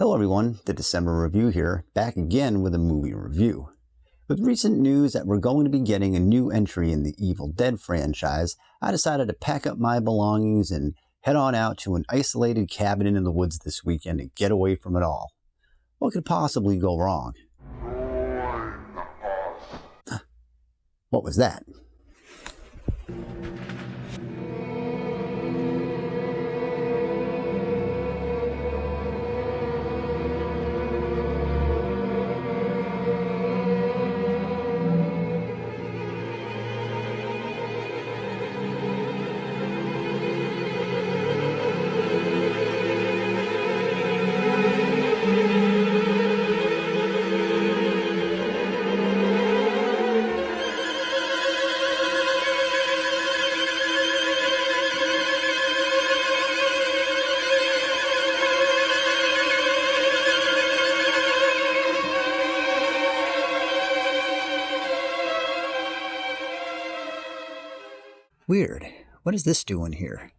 Hello everyone, the December Review here, back again with a movie review. With recent news that we're going to be getting a new entry in the Evil Dead franchise, I decided to pack up my belongings and head on out to an isolated cabin in the woods this weekend to get away from it all. What could possibly go wrong? What was that? Weird. What is this doing here?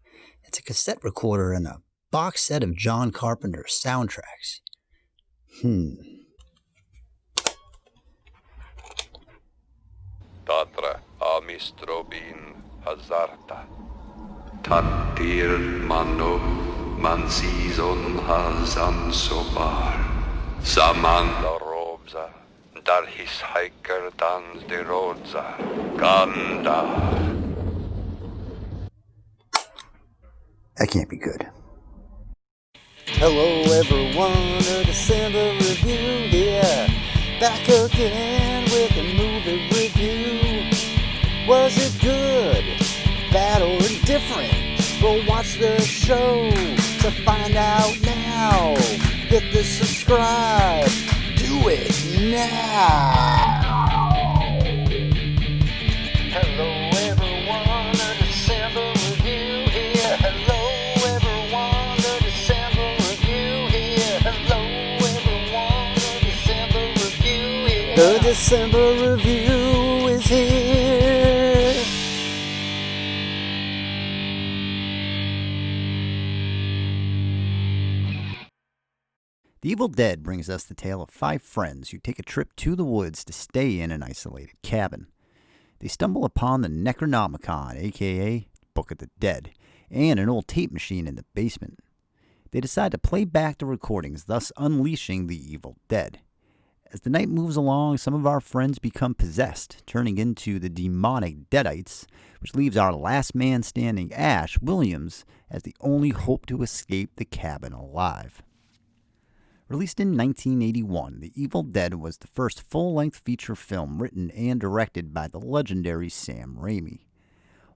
It's a cassette recorder and a box set of John Carpenter's soundtracks. Tatra amistrobin hazarta. Tatir mano mansizon hazan sobar. Samanda robza. Dar his hiker dans de rodza. Ganda. That can't be good. Hello everyone, a December Review here. Back again with a movie review. Was it good, bad or indifferent? Well, watch the show to find out now. Hit the subscribe, do it now. Hello everyone, a December Review here. Hello everyone, a December Review here. Hello everyone, a December Review here. The December Review is here. The Evil Dead brings us the tale of 5 friends who take a trip to the woods to stay in an isolated cabin. They stumble upon the Necronomicon, aka Book of the Dead, and an old tape machine in the basement. They decide to play back the recordings, thus unleashing the Evil Dead. As the night moves along, some of our friends become possessed, turning into the demonic Deadites, which leaves our last man standing, Ash Williams, as the only hope to escape the cabin alive. Released in 1981, The Evil Dead was the first full-length feature film written and directed by the legendary Sam Rami.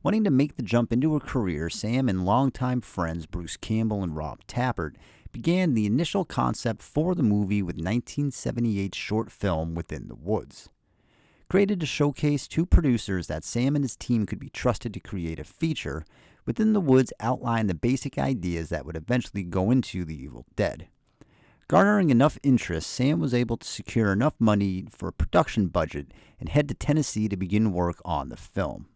Wanting to make the jump into a career, Sam and longtime friends Bruce Campbell and Rob Tappert began the initial concept for the movie with 1978's short film Within the Woods. Created to showcase to producers that Sam and his team could be trusted to create a feature, Within the Woods outlined the basic ideas that would eventually go into The Evil Dead. Garnering enough interest, Sam was able to secure enough money for a production budget and head to Tennessee to begin work on the film.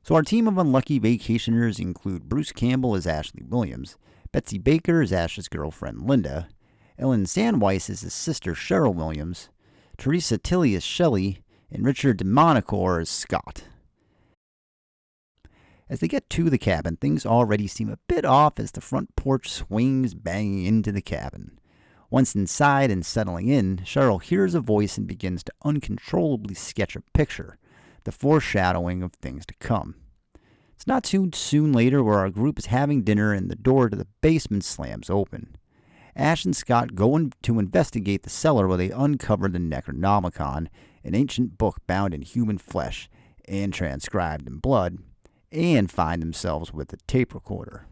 So our team of unlucky vacationers include Bruce Campbell as Ashley Williams, Betsy Baker as Ash's girlfriend Linda, Ellen Sandweiss as his sister Cheryl Williams, Teresa Tilly as Shelley, and Richard DeMonacore as Scott. As they get to the cabin, things already seem a bit off as the front porch swings banging into the cabin. Once inside and settling in, Cheryl hears a voice and begins to uncontrollably sketch a picture, the foreshadowing of things to come. It's not too soon later where our group is having dinner and the door to the basement slams open. Ash and Scott go in to investigate the cellar where they uncover the Necronomicon, an ancient book bound in human flesh and transcribed in blood, and find themselves with a tape recorder.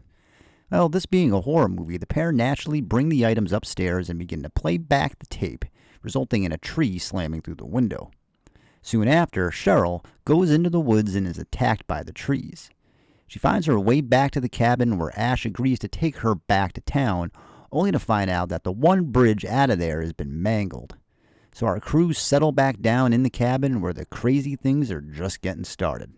Well, this being a horror movie, the pair naturally bring the items upstairs and begin to play back the tape, resulting in a tree slamming through the window. Soon after, Cheryl goes into the woods and is attacked by the trees. She finds her way back to the cabin where Ash agrees to take her back to town, only to find out that the one bridge out of there has been mangled. So our crews settle back down in the cabin where the crazy things are just getting started.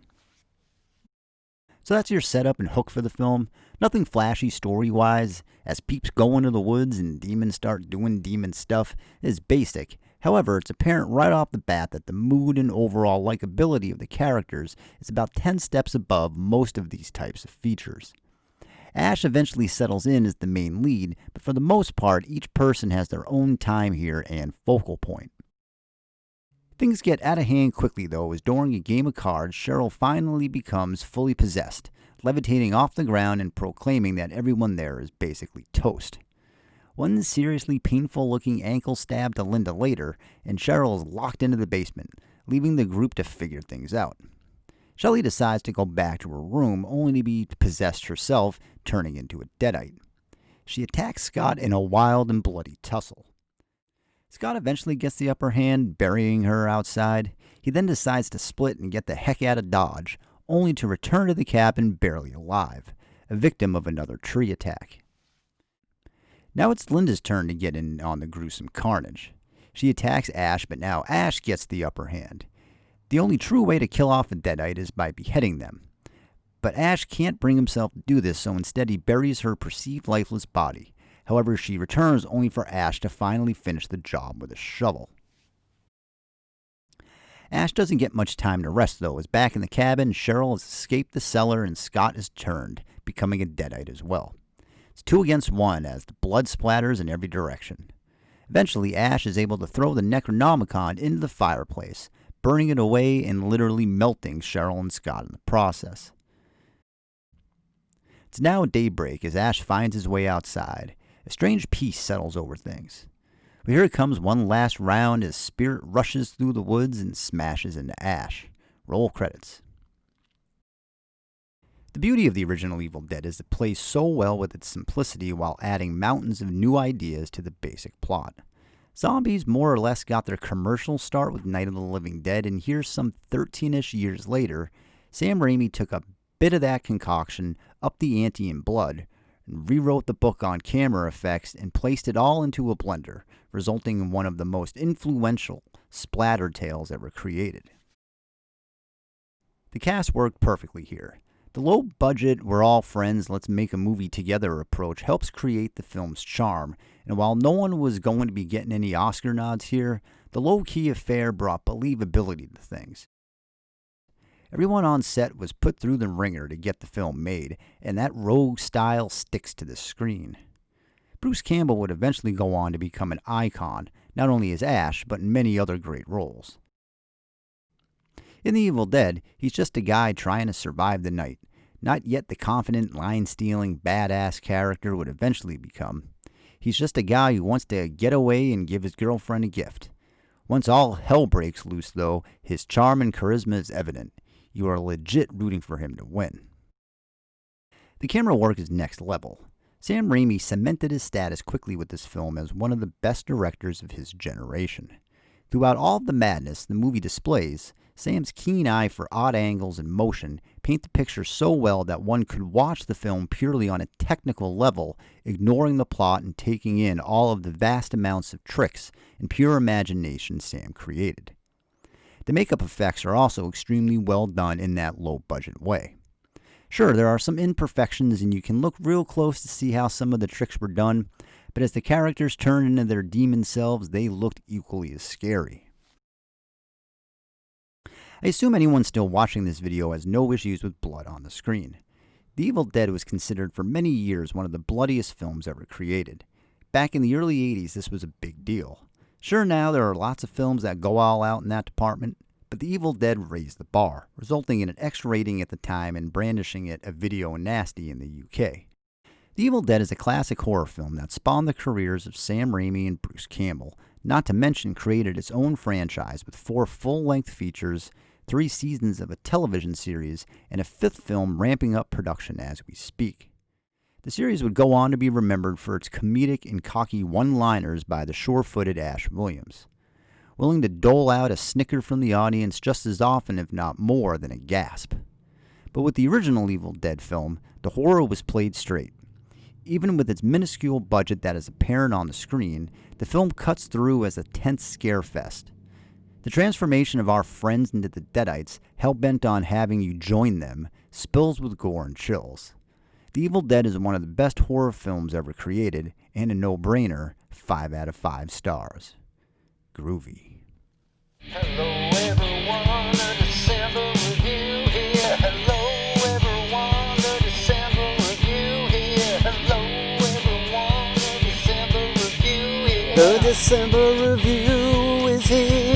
So that's your setup and hook for the film. Nothing flashy story-wise, as peeps go into the woods and demons start doing demon stuff is basic. However, it's apparent right off the bat that the mood and overall likability of the characters is about 10 steps above most of these types of features. Ash eventually settles in as the main lead, but for the most part, each person has their own time here and focal point. Things get out of hand quickly, though, as during a game of cards, Cheryl finally becomes fully possessed, levitating off the ground and proclaiming that everyone there is basically toast. One seriously painful-looking ankle stab to Linda later, and Cheryl is locked into the basement, leaving the group to figure things out. Shelley decides to go back to her room, only to be possessed herself, turning into a deadite. She attacks Scott in a wild and bloody tussle. Scott eventually gets the upper hand, burying her outside. He then decides to split and get the heck out of Dodge, only to return to the cabin barely alive, a victim of another tree attack. Now it's Linda's turn to get in on the gruesome carnage. She attacks Ash, but now Ash gets the upper hand. The only true way to kill off a deadite is by beheading them. But Ash can't bring himself to do this, so instead he buries her perceived lifeless body. However, she returns only for Ash to finally finish the job with a shovel. Ash doesn't get much time to rest, though, as back in the cabin, Cheryl has escaped the cellar and Scott is turned, becoming a deadite as well. It's 2 against 1 as the blood splatters in every direction. Eventually, Ash is able to throw the Necronomicon into the fireplace, burning it away and literally melting Cheryl and Scott in the process. It's now daybreak as Ash finds his way outside. A strange peace settles over things. But here comes one last round as Spirit rushes through the woods and smashes into Ash. Roll credits. The beauty of the original Evil Dead is it plays so well with its simplicity while adding mountains of new ideas to the basic plot. Zombies more or less got their commercial start with Night of the Living Dead, and here some 13-ish years later, Sam Rami took a bit of that concoction, upped the ante in blood, and rewrote the book on camera effects and placed it all into a blender, resulting in one of the most influential splatter tales ever created. The cast worked perfectly here. The low budget, we're all friends, let's make a movie together approach helps create the film's charm, and while no one was going to be getting any Oscar nods here, the low-key affair brought believability to things. Everyone on set was put through the ringer to get the film made, and that rogue style sticks to the screen. Bruce Campbell would eventually go on to become an icon, not only as Ash, but in many other great roles. In The Evil Dead, he's just a guy trying to survive the night, not yet the confident, line-stealing, badass character would eventually become. He's just a guy who wants to get away and give his girlfriend a gift. Once all hell breaks loose, though, his charm and charisma is evident. You are legit rooting for him to win. The camera work is next level. Sam Rami cemented his status quickly with this film as one of the best directors of his generation. Throughout all of the madness the movie displays, Sam's keen eye for odd angles and motion paint the picture so well that one could watch the film purely on a technical level, ignoring the plot and taking in all of the vast amounts of tricks and pure imagination Sam created. The makeup effects are also extremely well done in that low-budget way. Sure, there are some imperfections and you can look real close to see how some of the tricks were done, but as the characters turned into their demon selves, they looked equally as scary. I assume anyone still watching this video has no issues with blood on the screen. The Evil Dead was considered for many years one of the bloodiest films ever created. Back in the early 80s, this was a big deal. Sure, now there are lots of films that go all out in that department, but The Evil Dead raised the bar, resulting in an X rating at the time and brandishing it a video nasty in the UK. The Evil Dead is a classic horror film that spawned the careers of Sam Rami and Bruce Campbell, not to mention created its own franchise with 4 full-length features, 3 seasons of a television series, and a 5th film ramping up production as we speak. The series would go on to be remembered for its comedic and cocky one-liners by the sure-footed Ash Williams, willing to dole out a snicker from the audience just as often, if not more, than a gasp. But with the original Evil Dead film, the horror was played straight. Even with its minuscule budget that is apparent on the screen, the film cuts through as a tense scare fest. The transformation of our friends into the Deadites, hell-bent on having you join them, spills with gore and chills. The Evil Dead is one of the best horror films ever created, and a no-brainer, 5 out of 5 stars. Groovy. Hello everyone, a December review here. Hello everyone, a December review here. Hello everyone, a December review here. The December review is here.